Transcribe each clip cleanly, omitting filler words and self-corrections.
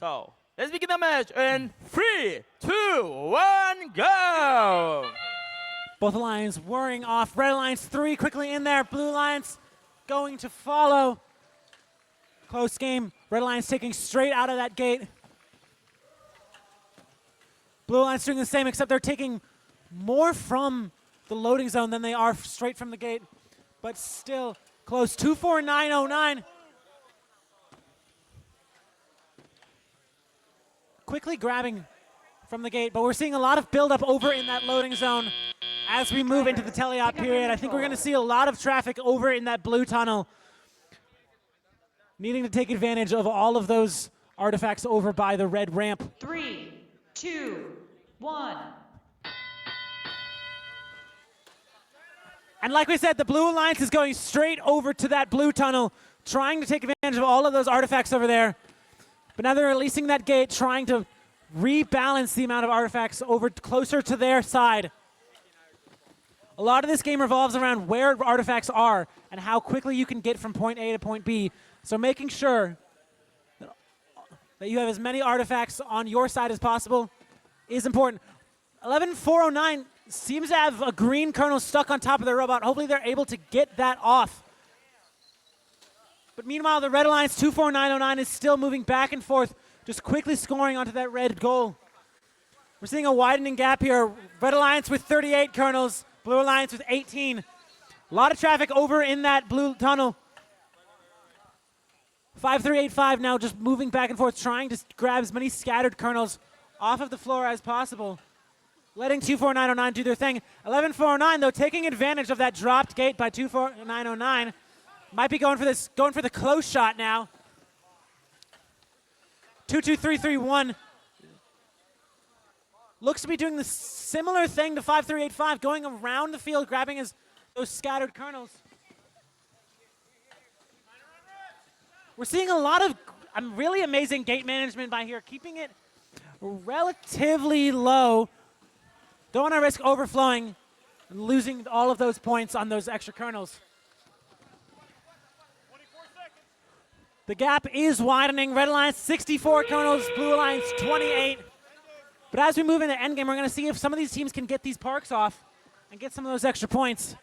So let's begin the match in 3, 2, 1, go! Both Alliance whirring off. Red Alliance 3 quickly in there. Blue Alliance going to follow. Close game. Red Alliance taking straight out of that gate. Blue Alliance doing the same, except they're taking more from the loading zone than they are straight from the gate. But still close. 24909. Quickly grabbing from the gate, but we're seeing a lot of buildup over in that loading zone as we move into the teleop period. I think we're going to see a lot of traffic over in that blue tunnel, needing to take advantage of all of those artifacts over by the red ramp. 3, 2, 1. And like we said, the Blue Alliance is going straight over to that blue tunnel, trying to take advantage of all of those artifacts over there. But now they're releasing that gate, trying to rebalance the amount of artifacts over closer to their side. A lot of this game revolves around where artifacts are and how quickly you can get from point A to point B. So making sure that you have as many artifacts on your side as possible is important. 11409 seems to have a green kernel stuck on top of their robot. Hopefully they're able to get that off. But meanwhile, the Red Alliance 24909 is still moving back and forth, just quickly scoring onto that red goal. We're seeing a widening gap here. Red Alliance with 38 kernels, Blue Alliance with 18. A lot of traffic over in that blue tunnel. 5385 now just moving back and forth, trying to grab as many scattered kernels off of the floor as possible. Letting 24909 do their thing. 11409 though, taking advantage of that dropped gate by 24909. Might be going for the close shot now. 22331 looks to be doing the similar thing to 5385, going around the field, grabbing those scattered kernels. We're seeing a lot of really amazing gate management by here, keeping it relatively low. Don't want to risk overflowing and losing all of those points on those extra kernels. The gap is widening. Red Alliance 64 kernels, Blue Alliance 28. But as we move into endgame, we're going to see if some of these teams can get these parks off and get some of those extra points.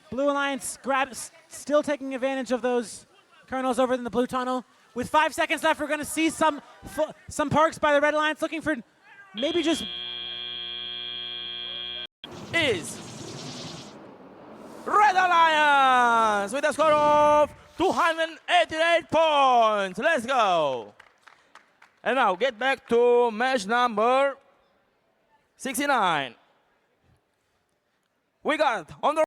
Blue Alliance still taking advantage of those kernels over in the blue tunnel. With 5 seconds left, we're going to see some parks by the Red Alliance, looking for maybe just... Is Red Alliance with a score of 288 points. Let's go. And now get back to match number 69. We got on the